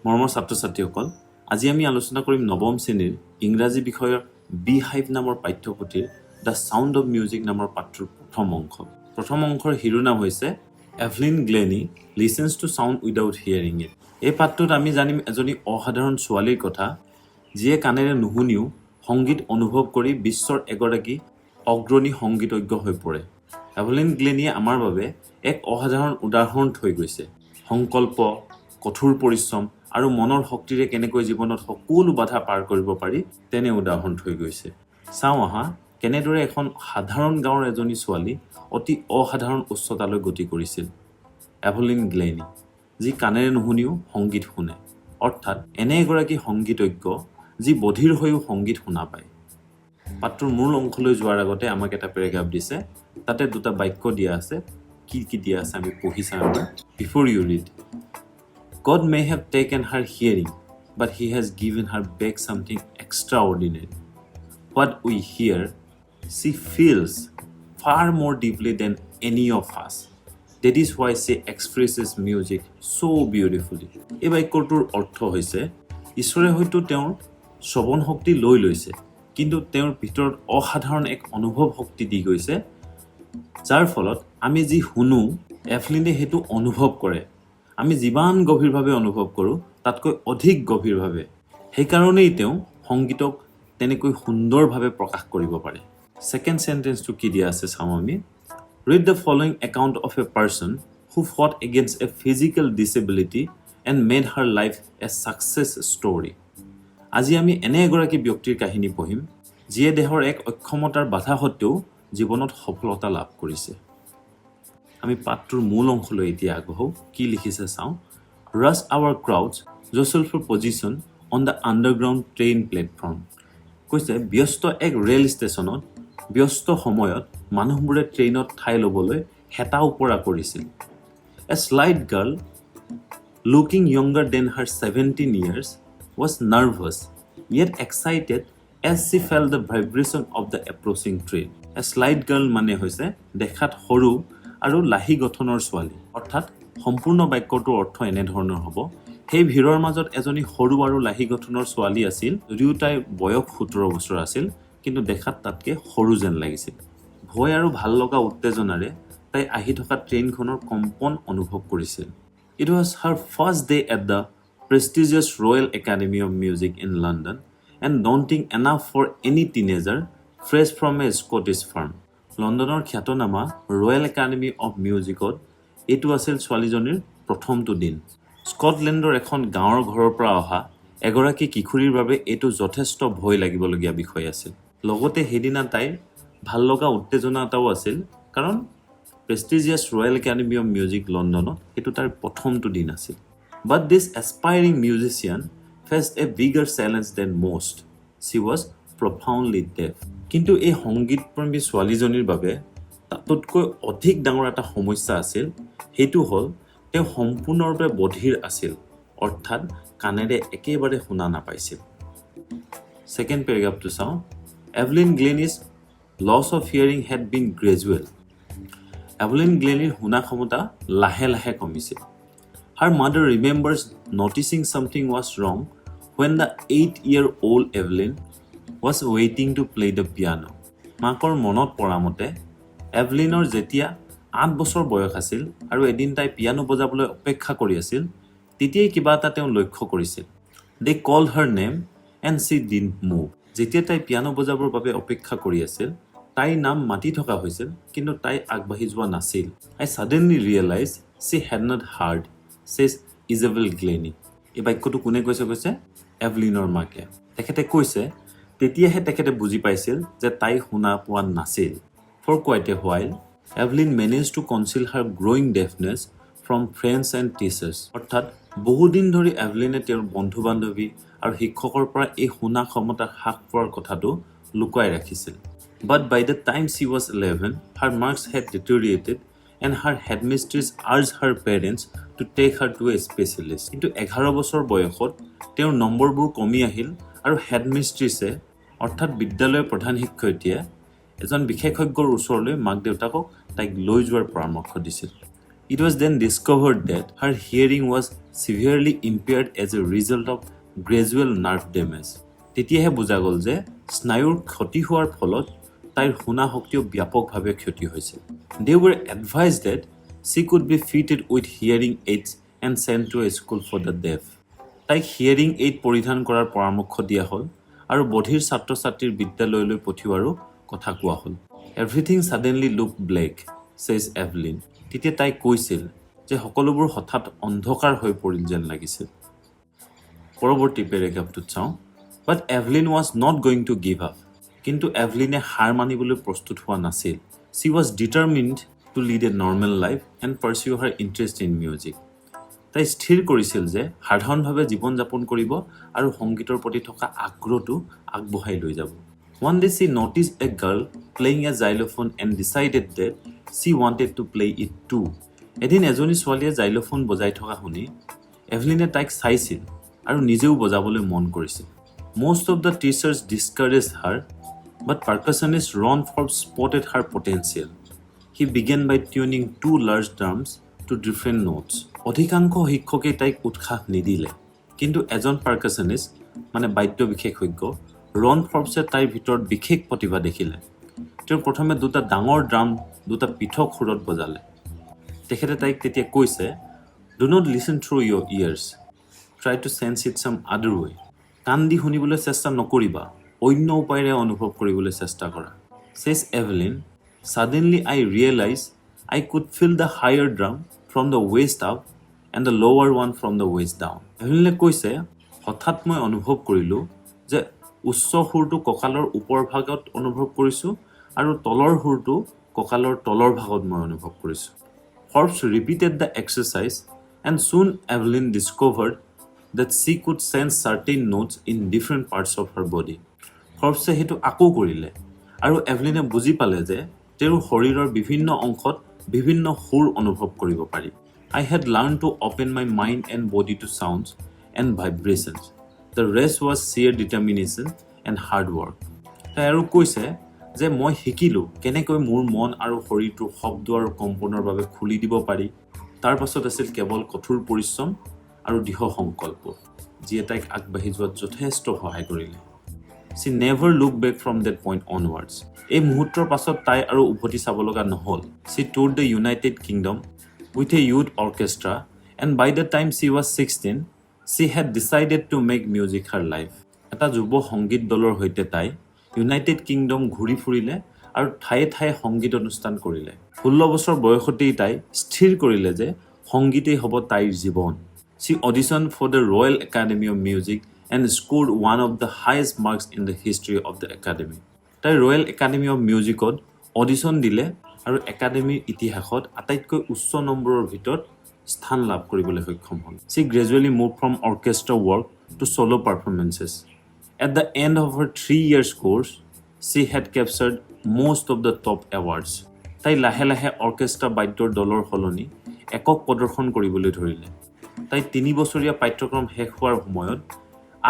মৰমৰ ছাত্ৰ-ছাত্ৰীসকল, আজি আমি আলোচনা কৰিম নৱম শ্ৰেণীৰ ইংৰাজী বিষয়ৰ Beehive নামৰ পাঠ্যপুথিৰ The Sound of Music নামৰ পাঠটোৰ প্ৰথম অংশ। প্ৰথম অংশৰ শিৰোনাম হৈছে Evelyn Glennie Listens to Sound Without Hearing It। এই পাঠটোত আমি জানিম এজনী অসাধাৰণ ছোৱালীৰ কথা, যিয়ে কাণেৰে নুশুনিও সংগীত অনুভৱ কৰি বিশ্বৰ এগৰাকী অগ্ৰণী সংগীতজ্ঞ হৈ পৰে। এভলিন গ্লেনিয়ে আমাৰ বাবে এক অসাধাৰণ উদাহৰণ থৈ গৈছে। সংকল্প, কঠোৰ পৰিশ্ৰম আৰু মনৰ শক্তিৰে কেনেকৈ জীৱনত সকলো বাধা পাৰ কৰিব পাৰি তেনে উদাহৰণ থৈ গৈছে। চাওঁ আহা কেনেদৰে এখন সাধাৰণ গাঁৱৰ এজনী ছোৱালী অতি অসাধাৰণ উচ্চতালৈ গতি কৰিছিল। এভলিন গ্লেনি, যি কাণেৰে নুশুনিও সংগীত শুনে, অৰ্থাৎ এনে এগৰাকী সংগীতজ্ঞ যি বধিৰ হৈও সংগীত শুনা পায়। পাঠটোৰ মূল অংশলৈ যোৱাৰ আগতে আমাক এটা পেৰাগ্ৰাফ দিছে, তাতে দুটা বাক্য দিয়া আছে। কি দিয়া আছে আমি পঢ়ি চাম। Before you read, God may have taken her hearing, but he has given her back something extraordinary. What we hear, she feels far more deeply than any of us. That is why she expresses music so beautifully. এই বাক্যটোৰ অৰ্থ হৈছে ঈশ্বৰে হয়তো তেওঁৰ শ্ৰৱণ শক্তি লৈ লৈছে, কিন্তু তেওঁৰ ভিতৰত অসাধাৰণ এক অনুভৱ শক্তি দি গৈছে, যাৰ ফলত আমি যি শুনো এভলিনে সেইটো অনুভৱ কৰে। আমি যিমান গভীৰভাৱে অনুভৱ কৰোঁ তাতকৈ অধিক গভীৰভাৱে। সেইকাৰণেই তেওঁ সংগীতক তেনেকৈ সুন্দৰভাৱে প্ৰকাশ কৰিব পাৰে। ছেকেণ্ড চেণ্টেন্সটো কি দিয়া আছে চাওঁ আমি। Read the following account of a person who fought against a physical disability and made her life a success story. আজি আমি এনে এগৰাকী ব্যক্তিৰ কাহিনী পঢ়িম, যিয়ে দেহৰ এক অক্ষমতাৰ বাধা সত্ত্বেও জীৱনত সফলতা লাভ কৰিছে। আমি পাঠটোৰ মূল অংশলৈ এতিয়া আগবঢ়ো। কি লিখিছে চাওঁ। Rush our crowds, jostle for position on the underground train platform. কৈছে ব্যস্ত এক ৰেল ষ্টেচনত ব্যস্ত সময়ত মানুহবোৰে ট্ৰেইনত ঠাই ল'বলৈ হেতা ওপৰা কৰিছিল। A slight girl, looking younger than her 17 years, was nervous yet excited as she felt the vibration of the approaching train. A slight girl মানে হৈছে দেখাত সৰু আৰু লাহি গঠনৰ ছোৱালী, অৰ্থাৎ সম্পূৰ্ণ বাক্যটোৰ অৰ্থ এনেধৰণৰ হ'ব। সেই ভিৰৰ মাজত এজনী সৰু আৰু লাহি গঠনৰ ছোৱালী আছিল, যদিও তাইৰ বয়স 17 বছৰ আছিল, কিন্তু দেখাত তাতকৈ সৰু যেন লাগিছিল। ভয় আৰু ভাল লগা উত্তেজনাৰে তাই আহি থকা ট্ৰেইনখনৰ কম্পন অনুভৱ কৰিছিল। It was her first day at the prestigious Royal Academy of Music in London and daunting enough for any teenager fresh from a Scottish farm. লণ্ডনৰ খ্যাতনামা ৰয়েল একাডেমি অৱ মিউজিকত এইটো আছিল ছোৱালীজনীৰ প্ৰথমটো দিন। স্কটলেণ্ডৰ এখন গাঁৱৰ ঘৰৰ পৰা অহা এগৰাকী কিশোৰীৰ বাবে এইটো যথেষ্ট ভয় লাগিবলগীয়া বিষয় আছিল। লগতে সেইদিনা তাইৰ ভাল লগা উত্তেজনা এটাও আছিল, কাৰণ prestigious royal academy of music লণ্ডনত সেইটো তাৰ প্ৰথমটো দিন আছিল। But this aspiring musician faced a bigger challenge than most. She was profoundly deaf. কিন্তু এই সংগীতপ্ৰেমী ছোৱালীজনীৰ বাবে তাতোতকৈ অধিক ডাঙৰ এটা সমস্যা আছিল। সেইটো হ'ল তেওঁ সম্পূৰ্ণৰূপে বধিৰ আছিল, অৰ্থাৎ কাণেৰে একেবাৰে শুনা নাপাইছিল। ছেকেণ্ড পেৰাগ্ৰাফটো চাওঁ। Evelyn Glennie's loss of hearing had been gradual. Evelyn গ্লেনিৰ শুনা ক্ষমতা লাহে লাহে কমিছিল। Her mother remembers noticing something was wrong when the 8-year-old Evelyn was waiting to play the piano. মাকৰ মনত পৰা মতে এভলিনৰ যেতিয়া 8 বছৰ বয়স আছিল আৰু এদিন তাই পিয়ানো বজাবলৈ অপেক্ষা কৰি আছিল, তেতিয়াই কিবা এটা তেওঁ লক্ষ্য কৰিছিল। They called her name and she didn't move. যেতিয়া তাই পিয়ানো বজাবৰ বাবে অপেক্ষা কৰি আছিল, তাইৰ নাম মাতি থকা হৈছিল, কিন্তু তাই আগবাঢ়ি যোৱা নাছিল। I suddenly realized she had not heard, says Evelyn Glennie. এই বাক্যটো কোনে কৈছে? এভলিনৰ মাকে। তেখেতে কৈছে তেতিয়াহে তেখেতে বুজি পাইছিল যে তাই শুনা পোৱা নাছিল। For quite a while, Evelyn managed to conceal her growing deafness from friends and teachers. অৰ্থাৎ বহুদিন ধৰি এভলিনে তেওঁৰ বন্ধু বান্ধৱী আৰু শিক্ষকৰ পৰা এই শুনা ক্ষমতা হ্ৰাস পোৱাৰ কথাটো লুকুৱাই ৰাখিছিল। But by the time she was 11, her marks had deteriorated and her headmistress urged her parents to take her to a specialist. কিন্তু 11 বছৰ বয়সত তেওঁৰ নম্বৰবোৰ কমি আহিল আৰু হেডমিষ্ট্ৰেছে অৰ্থাৎ বিদ্যালয়ৰ প্ৰধান শিক্ষয়িত্ৰীয়ে এজন বিশেষজ্ঞৰ ওচৰলৈ মাক দেউতাকক তাইক লৈ যোৱাৰ পৰামৰ্শ দিছিল। It was then discovered that her hearing was severely impaired as a result of gradual nerve damage. তেতিয়াহে বুজা গ'ল যে স্নায়ুৰ ক্ষতি হোৱাৰ ফলত তাইৰ শুনা শক্তিও ব্যাপকভাৱে ক্ষতি হৈছে. They were advised that she could be fitted with hearing aids and sent to a school for the deaf. তাইক হিয়াৰিং এইড পৰিধান কৰাৰ পৰামৰ্শ দিয়া হ'ল আৰু বধিৰ ছাত্ৰ-ছাত্ৰীৰ বিদ্যালয়লৈ পঠিওৱাৰো কথা কোৱা হ'ল. Everything suddenly looked black, says Evelyn. তেতিয়া তাই কৈছিল যে সকলোবোৰ হঠাৎ অন্ধকাৰ হৈ পৰিল যেন লাগিছিল. পৰৱৰ্তী পেৰাগ্ৰাফটোত চাওঁ. But Evelyn was not going to give up. কিন্তু এভলিনে হাৰ মানিবলৈ প্ৰস্তুত হোৱা নাছিল. She was determined to lead a normal life and pursue her interest in music. তাই স্থিৰ কৰিছিল যে সাধাৰণভাৱে জীৱন যাপন কৰিব আৰু সংগীতৰ প্ৰতি থকা আগ্ৰহটো আগবঢ়াই লৈ যাব. One day she noticed a girl playing a xylophone and decided that she wanted to play it too. এদিন এজনী ছোৱালীয়ে জাইলোফোন বজাই থকা শুনি এভলিনে তাইক চাইছিল আৰু নিজেও বজাবলৈ মন কৰিছিল. Most of the teachers discouraged her, but percussionist Ron Forbes spotted her potential. He began by tuning two large drums to different notes. অধিকাংশ শিক্ষকে তাইক উৎসাহ নিদিলে, কিন্তু এজন পাৰ্কাছনিষ্ট মানে বাদ্য বিশেষজ্ঞ ৰন ফৰ্বছে তাইৰ ভিতৰত বিশেষ প্ৰতিভা দেখিলে. তেওঁ প্ৰথমে দুটা ডাঙৰ ড্ৰাম দুটা পৃথক সুৰত বজালে. তেখেতে তাইক তেতিয়া কৈছে, "Do not listen through your ears. Try to sense it some other way." কাণ দি শুনিবলৈ চেষ্টা নকৰিবা, অন্য উপায়েৰে অনুভৱ কৰিবলৈ চেষ্টা কৰা. Says Evelyn, "Suddenly I realized I could feel the higher drum from the waist up and the lower one from the waist down." Evelyn কৈছে, হঠাৎ মই অনুভৱ কৰিলোঁ যে উচ্চ সুৰটো কঁকালৰ ওপৰ ভাগত অনুভৱ কৰিছোঁ আৰু তলৰ সুৰটো কঁকালৰ তলৰ ভাগত মই অনুভৱ কৰিছোঁ. Forbes repeated the exercise and soon Evelyn discovered that she could sense certain notes in different parts of her body. Forbes হেতু আকৌ কৰিলে আৰু এভলিনে বুজি পালে যে তেওঁৰ শৰীৰৰ বিভিন্ন অংশত বিভিন্ন সুৰ অনুভৱ কৰিব পাৰি. I had learned to open my mind and body to sounds and vibrations. The rest was sheer determination and hard work. তাই আৰু কৈছে যে মই শিকিলোঁ কেনেকৈ মোৰ মন আৰু শৰীৰটো শব্দ আৰু কম্পনৰ বাবে খুলি দিব পাৰি. তাৰ পাছত আছিল কেৱল কঠোৰ পৰিশ্ৰম আৰু দৃঢ় সংকল্প, যিয়ে তাইক আগবাঢ়ি যোৱাত যথেষ্ট সহায় কৰিলে. She never looked back from that point onwards. এই মুহূৰ্তৰ পাছত তাই আৰু উভতি চাব লগা নহ'ল. She toured the United Kingdom with a youth orchestra and by the time she was 16, she had decided to make music her life. এটা যুৱ সংগীত দলৰ সৈতে তাই ইউনাইটেড কিংডম ঘূৰি ফুৰিলে আৰু ঠায়ে ঠায়ে সংগীত অনুষ্ঠান কৰিলে. 16 বছৰ বয়সতেই তাই স্থিৰ কৰিলে যে সংগীতেই হ'ব তাইৰ জীৱন. She auditioned for the Royal Academy of Music and scored one of the highest marks in the history of the Academy. তাই ৰয়েল একাডেমি অফ মিউজিকত অডিশ্যন দিলে আৰু একাডেমীৰ ইতিহাসত আটাইতকৈ উচ্চ নম্বৰৰ ভিতৰত স্থান লাভ কৰিবলৈ সক্ষম হ'ল. She gradually moved from orchestra work to solo performances. At the end of her 3 years course, she had captured most of the top awards. তাই লাহে লাহে অৰ্কেষ্ট্ৰা বাদ্যৰ দলৰ সলনি একক প্ৰদৰ্শন কৰিবলৈ ধৰিলে. তাই 3 বছৰীয়া পাঠ্যক্ৰম শেষ হোৱাৰ সময়ত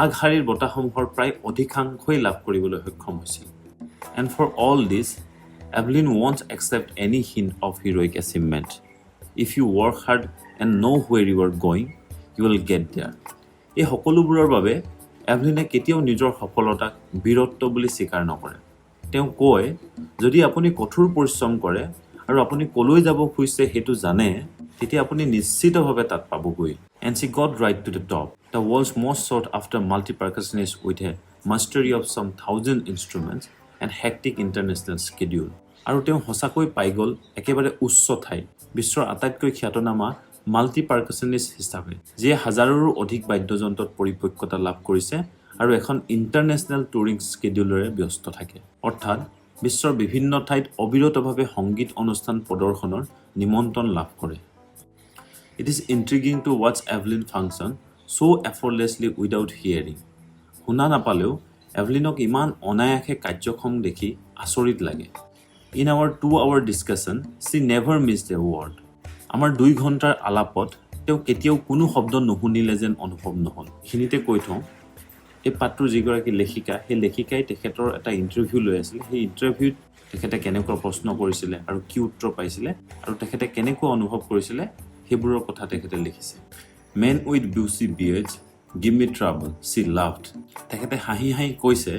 আগশাৰীৰ বঁটাসমূহৰ প্ৰায় অধিকাংশই লাভ কৰিবলৈ সক্ষম হৈছিল. And for all this, Evelyn won't accept any hint of heroic achievement. If you work hard and know where you are going, you will get there. এই সকলোবোৰৰ বাবে এভলিনে কেতিয়াও নিজৰ সফলতাক বীৰত্ব বুলি স্বীকাৰ নকৰে. তেওঁ কয়, যদি আপুনি কঠোৰ পৰিশ্ৰম কৰে আৰু আপুনি কলৈ যাব খুজিছে সেইটো জানে, তেতিয়া আপুনি নিশ্চিতভাৱে তাত পাবগৈ. And she got right to the top, the world's most sought after multi-percussionist with a mastery of some 1,000 instruments and hectic international schedule. আৰু তেওঁ সঁচাকৈ পাই গ'ল একেবাৰে উচ্চ ঠাই, বিশ্বৰ আটাইতকৈ খ্যাতনামা মাল্টি-পাৰ্কাছনিষ্ট হিচাপে, যিয়ে হাজাৰৰো অধিক বাদ্যযন্ত্ৰত পৰিপক্কতা লাভ কৰিছে আৰু এখন ইণ্টাৰনেশ্যনেল টুৰিং স্কেডিউলেৰে ব্যস্ত থাকে, অৰ্থাৎ বিশ্বৰ বিভিন্ন ঠাইত অবিৰতভাৱে সংগীত অনুষ্ঠান প্ৰদৰ্শনৰ নিমন্ত্ৰণ লাভ কৰে. It is intriguing to watch Evelyn function so effortlessly without hearing. শুনা নাপালেও এভলিনক ইমান অনায়াসে কাৰ্যক্ষম দেখি আচৰিত লাগে. In our 2-hour discussion, she never missed a word. আমাৰ 2 ঘণ্টাৰ আলাপত তেওঁ কেতিয়াও কোনো শব্দ নুশুনিলে যেন অনুভৱ নহ'ল. এইখিনিতে কৈ থওঁ, এই পাঠটোৰ যিগৰাকী লেখিকা, সেই লেখিকাই তেখেতৰ এটা ইণ্টাৰভিউ লৈ আছিলে. সেই ইণ্টাৰভিউত তেখেতে কেনেকুৱা প্ৰশ্ন কৰিছিলে আৰু কি উত্তৰ পাইছিলে আৰু তেখেতে কেনেকুৱা অনুভৱ কৰিছিলে সেইবোৰৰ কথা তেখেতে লিখিছে. Men with bushy beards give me trouble, she laughed. তেখেতে হাঁহি হাঁহি কৈছে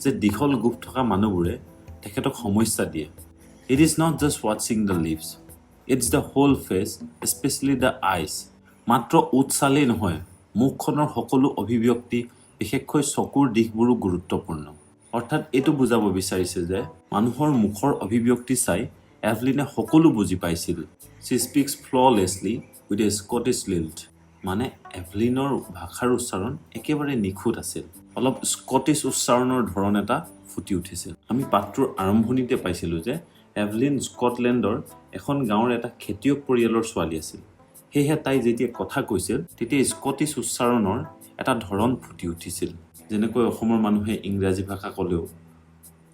যে দীঘল গোফ থকা মানুহবোৰে তেখেতক সমস্যা দিয়ে. It is not just watching the lips. It's the whole face, especially the eyes. মাত্ৰ উৎসালেই নহয়, মুখখনৰ সকলো অভিব্যক্তি বিশেষকৈ চকুৰ দিশবোৰো গুৰুত্বপূৰ্ণ. অৰ্থাৎ এইটো বুজাব বিচাৰিছে যে মানুহৰ মুখৰ অভিব্যক্তি চাই এভলিনে সকলো বুজি পাইছিল. She speaks flawlessly with a Scottish lilt. মানে এভলিনৰ ভাষাৰ উচ্চাৰণ একেবাৰে নিখুঁত আছিল. অলপ স্কটিছ উচ্চাৰণৰ ধৰণ এটা ফুটি উঠিছিল. আমি পাঠটোৰ আৰম্ভণিতে পাইছিলোঁ যে এভলিন স্কটলেণ্ডৰ এখন গাঁৱৰ এটা খেতিয়ক পৰিয়ালৰ ছোৱালী আছিল. সেয়েহে তাই যেতিয়া কথা কৈছিল তেতিয়া স্কটিছ উচ্চাৰণৰ এটা ধৰণ ফুটি উঠিছিল. যেনেকৈ অসমৰ মানুহে ইংৰাজী ভাষা ক'লেও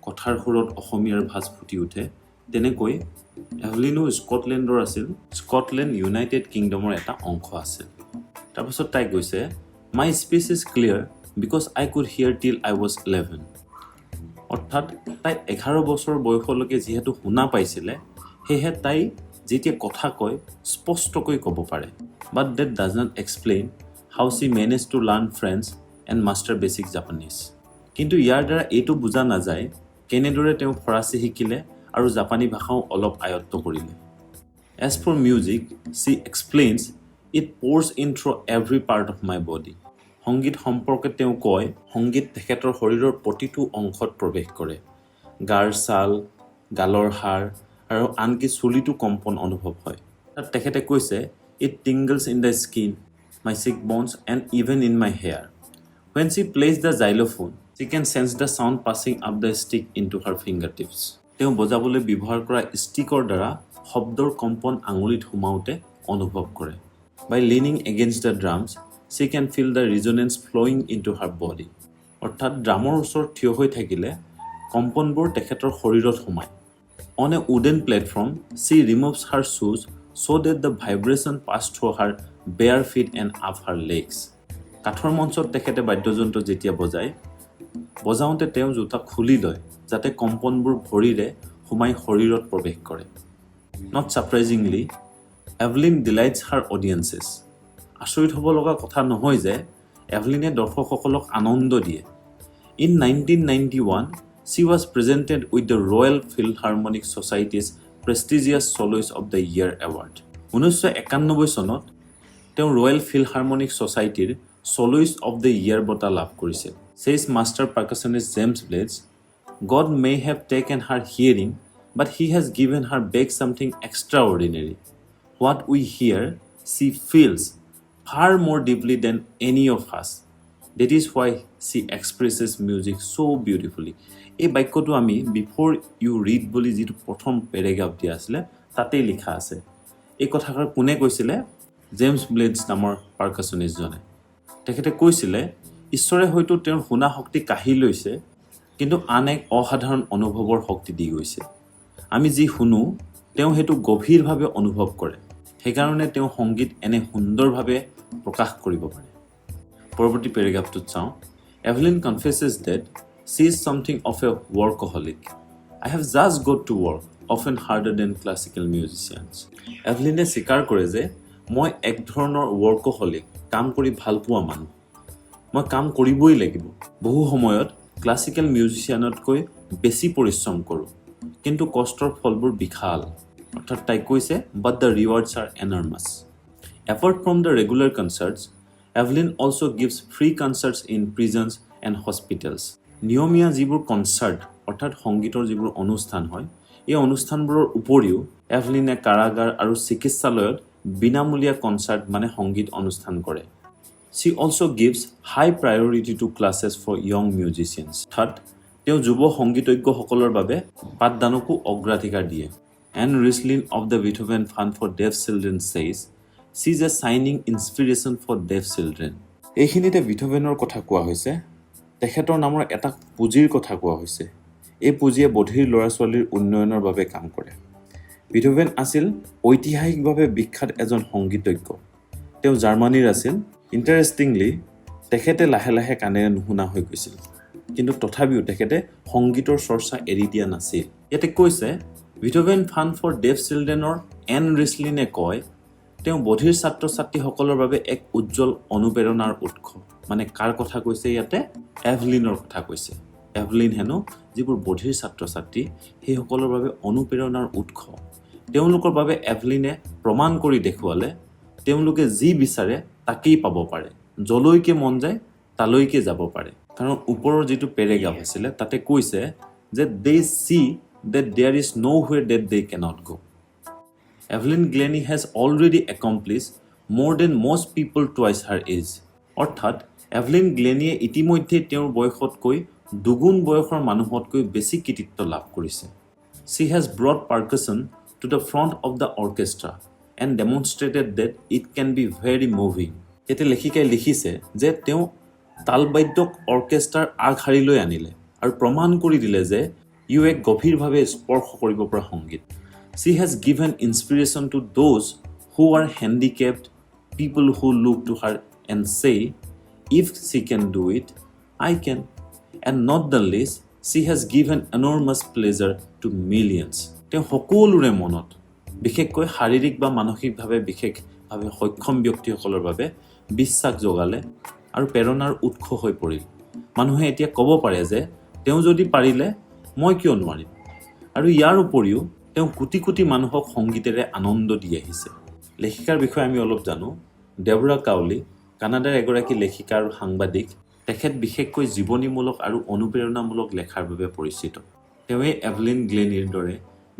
কথাৰ সুৰত অসমীয়াৰ ভাঁজ ফুটি উঠে, তেনেকৈ এভলিনো স্কটলেণ্ডৰ আছিল. স্কটলেণ্ড ইউনাইটেড কিংডমৰ এটা অংশ আছিল. তাৰপিছত তাই কৈছে, my speech is clear because I could hear till I was 11. অৰ্থাৎ তাই 11 বছৰ বয়সলৈকে যিহেতু শুনা পাইছিলে, সেয়েহে তাই যেতিয়া কথা কয় স্পষ্টকৈ ক'ব পাৰে. But that does not explain how she manage to learn French and master basic Japanese. কিন্তু ইয়াৰ দ্বাৰা এইটো বুজা নাযায় কেনেদৰে তেওঁ ফৰাচী শিকিলে আৰু জাপানী ভাষাও অলপ আয়ত্ত কৰিলে. As for music, she explains it pours in through every part of my body. সংগীত সম্পৰ্কে তেওঁ কয়, সংগীত তেখেতৰ শৰীৰৰ প্ৰতিটো অংশত প্ৰৱেশ কৰে. গাৰ ছাল, গালৰ হাড় আৰু আনকি চুলিটো কম্পন অনুভৱ হয়. তাত তেখেতে কৈছে, ইট টিংগলছ ইন দ্য স্কিন, মাই চিক bones and even in my hair. When she plays the xylophone, she can sense the sound passing up the stick into her fingertips. তেওঁ বজাবলৈ ব্যৱহাৰ কৰা ষ্টিকৰ দ্বাৰা শব্দৰ কম্পন আঙুলিত সোমাওঁতে অনুভৱ কৰে. By leaning against the drums, she can feel the resonance flowing into her body. অৰ্থাৎ ড্ৰামৰ ওচৰত থিয় হৈ থাকিলে কম্পনবোৰ তেখেতৰ শৰীৰত সোমায়. On a wooden platform, she removes her shoes so that the vibration pass through her bare feet and up her legs. কাঠৰ মঞ্চত তেখেতে বাদ্যযন্ত্ৰ যেতিয়া বজাওঁতে তেওঁ জোতা খুলি লয় যাতে কম্পনবোৰ ভৰিৰে সোমাই শৰীৰত প্ৰৱেশ কৰে. Not surprisingly, Evelyn delights her audiences. আচৰিত হ'ব লগা কথা নহয় যে এভলিনে দৰ্শকসকলক আনন্দ দিয়ে. In 1991, she was presented with the Royal Philharmonic Society's prestigious Soloist of the Year Award. 1991 চনত তেওঁ ৰয়েল ফিলহাৰ্মনিক ছ'চাইটিৰ Soloist of the Year বঁটা লাভ কৰিছিল. Says master percussionist James Blades, God may have taken her hearing, but he has given her back something extraordinary. What we hear, she feels far more deeply than any of us. That is why she expresses music so beautifully. এই বাক্যটো আমি বিফোৰ U read বুলি যিটো প্ৰথম paragraph দিয়া আছিলে তাতেই লিখা আছে. এই কথাষাৰ কোনে কৈছিলে? জেমছ ব্লেডছ নামৰ পাৰ্কাছনিষ্টজনে. তেখেতে কৈছিলে, ঈশ্বৰে হয়তো তেওঁৰ শুনা শক্তি কাঢ়ি লৈছে, কিন্তু আন এক অসাধাৰণ অনুভৱৰ শক্তি দি গৈছে. আমি যি শুনো তেওঁ সেইটো গভীৰভাৱে অনুভৱ কৰে. সেইকাৰণে তেওঁ সংগীত এনে সুন্দৰভাৱে প্ৰকাশ কৰিব পাৰে. পৰৱৰ্তী পেৰেগ্ৰাফটোত চাওঁ. Evelyn confesses that she is something of a workaholic. I have just got to work, often harder than classical musicians. এভলিনে স্বীকাৰ কৰে যে মই এক ধৰণৰ workaholic, কাম কৰি ভাল পোৱা মানুহ. মই কাম কৰিবই লাগিব. বহু সময়ত ক্লাছিকেল মিউজিচিয়ানতকৈ বেছি পৰিশ্ৰম কৰোঁ, কিন্তু কষ্টৰ ফলবোৰ বিশাল. অৰ্থাৎ তাই কৈছে, but the rewards are enormous. Apart from the regular concerts, Evelyn also gives free concerts in prisons and hospitals. নিয়মীয়া যিবোৰ কনচাৰ্ট অৰ্থাৎ সংগীতৰ যিবোৰ অনুষ্ঠান হয়, এই অনুষ্ঠানবোৰৰ উপৰিও এভলিনে কাৰাগাৰ আৰু চিকিৎসালয়ত বিনামূলীয়া কনচাৰ্ট মানে সংগীত অনুষ্ঠান কৰে. She also gives high priority to classes for young musicians. অৰ্থাৎ তেওঁ যুৱ সংগীতজ্ঞসকলৰ বাবে পাঠদানকো অগ্ৰাধিকাৰ দিয়ে. Anne Rislin of the Beethoven Fund for Deaf Children says, she is a shining inspiration for deaf children. এইখিনিতে বিথোভেনৰ কথা কোৱা হৈছে. তেখেতৰ নামৰ এটা পুঁজিৰ কথা কোৱা হৈছে. এই পুঁজিয়ে বধিৰ ল'ৰা ছোৱালীৰ উন্নয়নৰ বাবে কাম কৰে. বিথোভেন আছিল ঐতিহাসিকভাৱে বিখ্যাত এজন সংগীতজ্ঞ. তেওঁ জাৰ্মানীৰ আছিল. ইণ্টাৰেষ্টিংলি তেখেতে লাহে লাহে কাণেৰে নুশুনা হৈ গৈছিল, কিন্তু তথাপিও তেখেতে সংগীতৰ চৰ্চা এৰি দিয়া নাছিল. ইয়াতে কৈছে, বিথোভেন ফাণ্ড ফৰ ডেফ চিলড্ৰেনৰ এন ৰিছলিনে কয়, তেওঁ বধিৰ ছাত্ৰ-ছাত্ৰীসকলৰ বাবে এক উজ্জ্বল অনুপ্ৰেৰণাৰ উৎস মানে কাৰ কথা কৈছে ইয়াতে এভলিনৰ কথা কৈছে এভলিন হেনো যিবোৰ বধিৰ ছাত্ৰ-ছাত্ৰী সেইসকলৰ বাবে অনুপ্ৰেৰণাৰ উৎস তেওঁলোকৰ বাবে এভলিনে প্ৰমাণ কৰি দেখুৱালে তেওঁলোকে যি বিচাৰে তাকেই পাব পাৰে জলৈকে মন যায় তালৈকে যাব পাৰে কাৰণ ওপৰৰ যেটো পেৰাগ্ৰাফ আছিল তাতে কৈছে যে they see that there is nowhere that they cannot go Evelyn Glennie has already accomplished more than most people twice her age অৰ্থাৎ এভলিন গ্লেনিয়ে ইতিমধ্যে তেওঁৰ বয়সতকৈ দুগুণ বয়সৰ মানুহতকৈ বেছি কৃতিত্ব লাভ কৰিছে she has brought percussion to the front of the orchestra and demonstrated that it can be very moving এতে লেখিকাই লিখিছে যে তেওঁ তালবাদ্যক অৰ্কেষ্ট্ৰাৰ আগশাৰীলৈ আনিলে আৰু প্ৰমাণ কৰি দিলে যে ইউ এক গভীৰভাৱে স্পৰ্শ কৰিব পৰা সংগীত she has given inspiration to those who are handicapped people who look to her and say if she can do it I can and not the least she has given enormous pleasure to millions তেওঁ সকলোৰে মনত বিশেষকৈ শাৰীৰিক বা মানসিকভাৱে বিশেষভাৱে সক্ষম ব্যক্তিসকলৰ বাবে বিশ্বাস যোগালে আৰু প্ৰেৰণাৰ উৎস হৈ পৰিল মানুহে এতিয়া ক'ব পাৰে যে তেওঁ যদি পাৰিলে মই কিয় নোৱাৰিম আৰু ইয়াৰ উপৰিও তেওঁ কোটি কোটি মানুহক সংগীতেৰে আনন্দ দি আহিছে লেখিকাৰ বিষয়ে আমি অলপ জানো ডেবৰা কাউলি কানাডাৰ এগৰাকী লেখিকা আৰু সাংবাদিক তেখেত বিশেষকৈ জীৱনীমূলক আৰু অনুপ্ৰেৰণামূলক লেখাৰ বাবে পৰিচিত তেওঁৱে এভলিন গ্লেনিৰ দৰে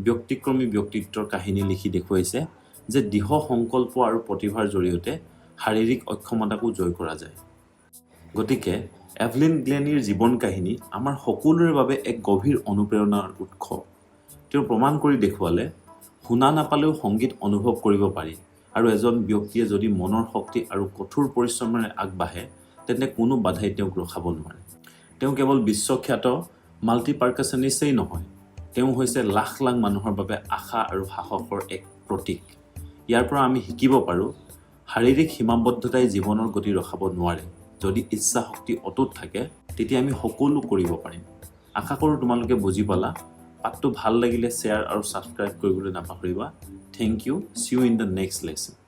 ব্যক্তিক্ৰমী ব্যক্তিত্বৰ কাহিনী লিখি দেখুৱাইছে যে দৃঢ় সংকল্প আৰু প্ৰতিভাৰ জৰিয়তে শাৰীৰিক অক্ষমতাকো জয় কৰা যায় গতিকে এভলিন গ্লেনিৰ জীৱন কাহিনী আমাৰ সকলোৰে বাবে এক গভীৰ অনুপ্ৰেৰণাৰ উৎস তেওঁ প্ৰমাণ কৰি দেখুৱালে শুনা নাপালেও সংগীত অনুভৱ কৰিব পাৰি আৰু এজন ব্যক্তিয়ে যদি মনৰ শক্তি আৰু কঠোৰ পৰিশ্ৰমেৰে আগবাঢ়ে তেন্তে কোনো বাধাই তেওঁক ৰখাব নোৱাৰে তেওঁ কেৱল বিশ্বখ্যাত মাল্টিপাৰ্কাছনিষ্টেই নহয় তেওঁ হৈছে লাখ লাখ মানুহৰ বাবে আশা আৰু সাহসৰ এক প্ৰতীক ইয়াৰ পৰা আমি শিকিব পাৰোঁ শাৰীৰিক সীমাবদ্ধতাই জীৱনৰ গতি ৰখাব নোৱাৰে যদি ইচ্ছা শক্তি অটুট থাকে তেতিয়া আমি সকলো কৰিব পাৰিম আশা কৰোঁ তোমালোকে বুজি পালা পাঠটো ভাল লাগিলে শ্বেয়াৰ আৰু ছাবস্ক্ৰাইব কৰিবলৈ নাপাহৰিবা thank you see you in the next lesson